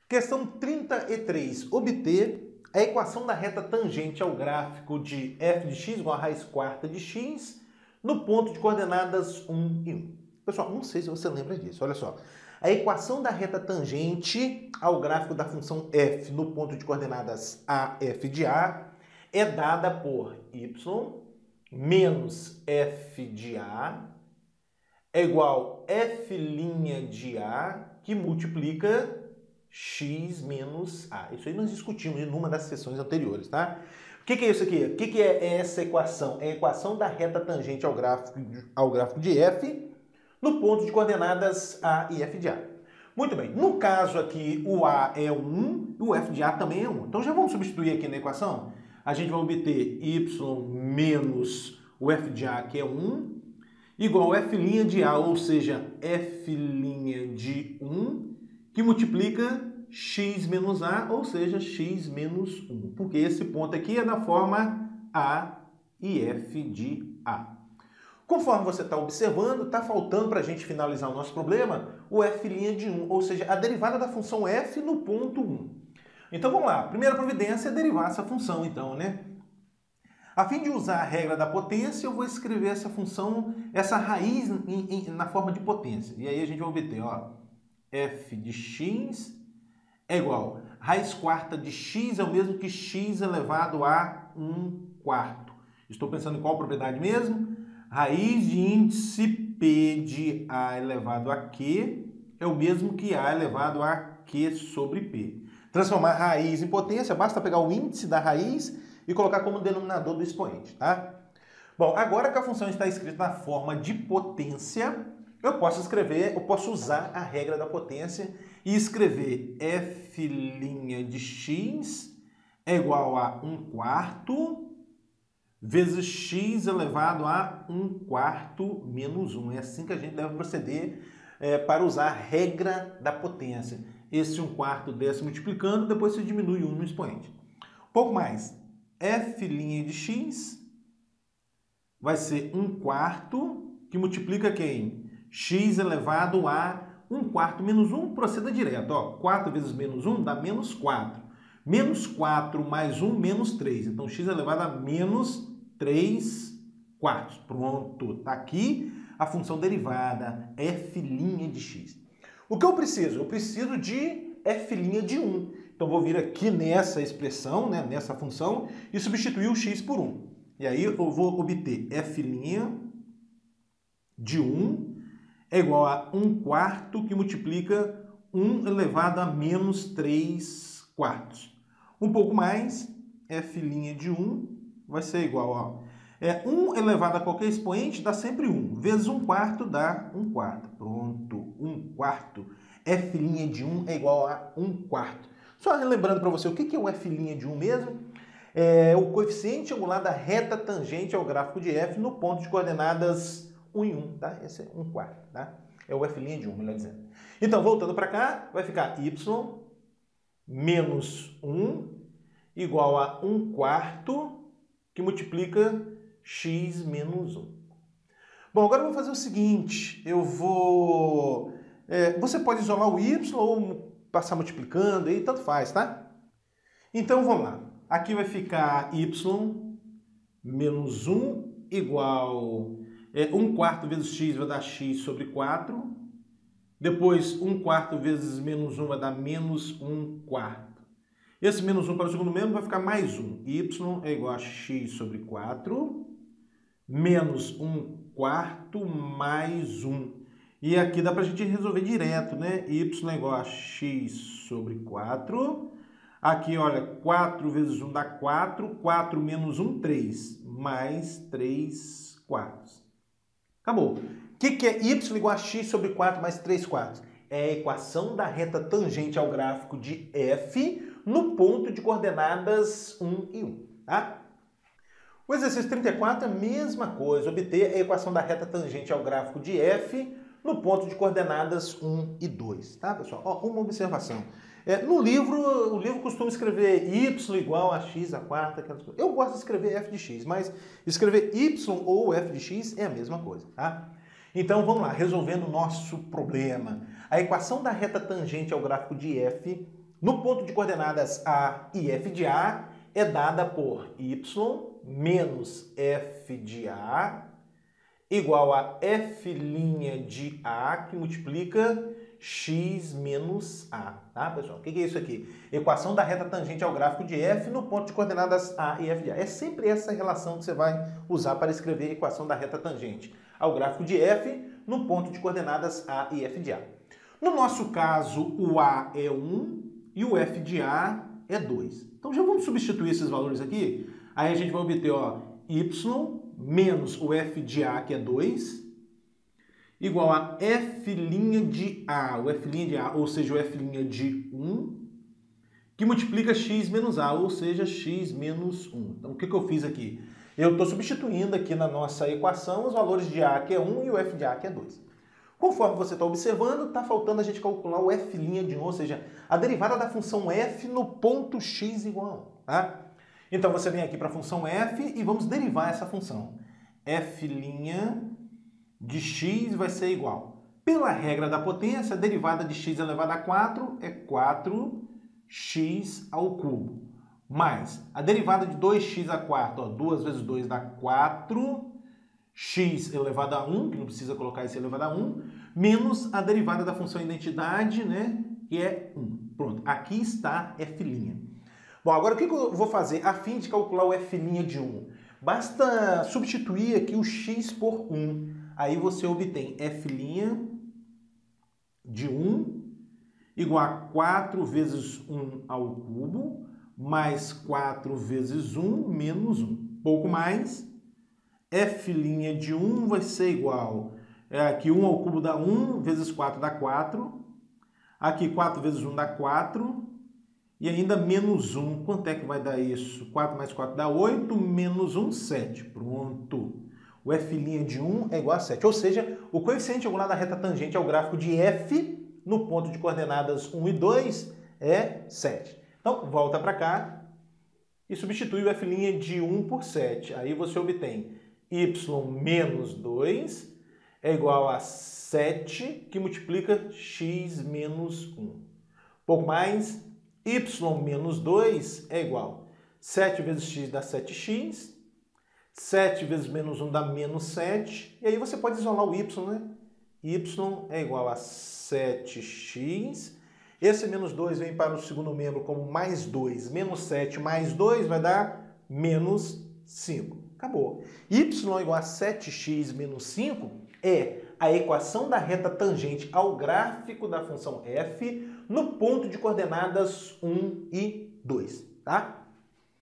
Questão 33. Obter a equação da reta tangente ao gráfico de f de x igual a raiz quarta de x no ponto de coordenadas 1 e 1. Pessoal, não sei se você lembra disso. Olha só. A equação da reta tangente ao gráfico da função f no ponto de coordenadas a, f de a é dada por y menos f de a é igual f' de a que multiplica x menos a. Isso aí nós discutimos em uma das sessões anteriores, tá? O que é isso aqui? O que é essa equação? É a equação da reta tangente ao gráfico de f no ponto de coordenadas a e f de a. Muito bem, no caso aqui o a é 1 e o f de a também é 1. Então já vamos substituir aqui na equação. A gente vai obter y menos o f de a, que é 1, igual f' de a, ou seja, f' de 1, que multiplica x menos a, ou seja, x menos 1. Porque esse ponto aqui é da forma a e f de a. Conforme você está observando, está faltando para a gente finalizar o nosso problema o f' de 1, ou seja, a derivada da função f no ponto 1. Então vamos lá, primeira providência é derivar essa função, então, né? A fim de usar a regra da potência, eu vou escrever essa função, essa raiz na forma de potência. E aí a gente vai obter, ó, f de x é igual a raiz quarta de x é o mesmo que x elevado a 1/4. Estou pensando em qual propriedade mesmo? Raiz de índice p de a elevado a q é o mesmo que a elevado a q sobre p. Transformar raiz em potência, basta pegar o índice da raiz e colocar como denominador do expoente, tá? Bom, agora que a função está escrita na forma de potência, eu posso usar a regra da potência e escrever f' de x é igual a 1/4 vezes x elevado a 1/4 menos 1. É assim que a gente deve proceder para usar a regra da potência. Esse 1/4 desce multiplicando, depois você diminui 1 no expoente. Pouco mais, f' de x vai ser 1/4, que multiplica quem? X elevado a 1/4 menos 1, proceda direto. Ó, 4 vezes menos 1 dá menos 4. Menos 4 mais 1, menos 3. Então, x elevado a menos 3/4. Pronto, tá aqui a função derivada, f' de x. O que eu preciso? Eu preciso de f' de 1. Então, vou vir aqui nessa expressão, né, nessa função, e substituir o x por 1. E aí eu vou obter f' de 1 é igual a 1/4 que multiplica 1 elevado a menos 3/4. Um pouco mais, f' de 1 vai ser igual a 1 elevado a qualquer expoente dá sempre 1, vezes 1/4 dá 1/4. Pronto, 1/4. f' de 1 é igual a 1/4. Só lembrando para você, o que é o f' de 1 mesmo? É o coeficiente angular da reta tangente ao gráfico de f no ponto de coordenadas 1 e 1, tá? Esse é 1/4, tá? É o f' de 1, melhor dizendo. Então, voltando para cá, vai ficar y menos 1 igual a 1/4 que multiplica x menos 1. Bom, agora eu vou fazer o seguinte, você pode isolar o y ou passar multiplicando, aí tanto faz, tá? Então, vamos lá. Aqui vai ficar y menos 1 igual 1/4 vezes x vai dar x sobre 4. Depois, 1/4 vezes menos 1 vai dar menos 1/4. Esse menos 1 para o segundo membro vai ficar mais 1. Y é igual a x sobre 4 menos 1/4 mais 1. E aqui dá para a gente resolver direto, né? Y é igual a x sobre 4. Aqui, olha, 4 vezes 1 dá 4. 4 menos 1, 3. Mais 3/4. Acabou. O que é y igual a x sobre 4 mais 3/4? É a equação da reta tangente ao gráfico de f no ponto de coordenadas 1 e 1. Tá? O exercício 34 é a mesma coisa. Obter a equação da reta tangente ao gráfico de f no ponto de coordenadas 1 e 2. Tá, pessoal? Ó, uma observação. No livro, o livro costuma escrever y igual a x à quarta. Eu gosto de escrever f de x, mas escrever y ou f de x é a mesma coisa, tá? Então, vamos lá, resolvendo o nosso problema. A equação da reta tangente ao gráfico de f no ponto de coordenadas A e f de A é dada por y menos f de A igual a f' de A que multiplica x menos A. Tá, pessoal? O que é isso aqui? Equação da reta tangente ao gráfico de f no ponto de coordenadas A e f de A. É sempre essa relação que você vai usar para escrever a equação da reta tangente ao gráfico de f no ponto de coordenadas A e f de A. No nosso caso, o A é 1 e o f de A é 2. Então já vamos substituir esses valores aqui. Aí a gente vai obter, ó, y menos o f de A, que é 2, igual a f' de A, o f' de A, ou seja, o f' de 1, que multiplica x menos A, ou seja, x menos 1. Então o que eu fiz aqui? Eu estou substituindo aqui na nossa equação os valores de A, que é 1, e o f de A, que é 2. Conforme você está observando, está faltando a gente calcular o f' de 1, ou seja, a derivada da função f no ponto x igual a 1. Tá? Então você vem aqui para a função f e vamos derivar essa função. F' de x vai ser igual. Pela regra da potência, a derivada de x elevado a 4 é 4x ao cubo. Mais a derivada de 2x a 4, ó, 2 vezes 2 dá 4, x elevado a 1, que não precisa colocar esse elevado a 1, menos a derivada da função identidade, né, que é 1. Pronto, aqui está f'. Bom, agora o que eu vou fazer a fim de calcular o f' de 1? Basta substituir aqui o x por 1. Aí você obtém f' de 1 igual a 4 vezes 1 ao cubo, mais 4 vezes 1 menos 1. Pouco mais, f' de 1 vai ser igual, aqui 1 ao cubo dá 1, vezes 4 dá 4, aqui 4 vezes 1 dá 4, e ainda menos 1. Quanto é que vai dar isso? 4 mais 4 dá 8, menos 1, 7. Pronto. O f' de 1 é igual a 7. Ou seja, o coeficiente angular da reta tangente ao gráfico de f no ponto de coordenadas 1 e 2 é 7. Então, volta para cá e substitui o f' de 1 por 7. Aí você obtém y menos 2 é igual a 7, que multiplica x menos 1. Pouco mais, y menos 2 é igual. 7 vezes x dá 7x. 7 vezes menos 1 dá menos 7. E aí você pode isolar o y, né? Y é igual a 7x. Esse menos 2 vem para o segundo membro como mais 2. Menos 7 mais 2 vai dar menos 5. Acabou. Y igual a 7x menos 5 é a equação da reta tangente ao gráfico da função f no ponto de coordenadas 1 e 2, tá?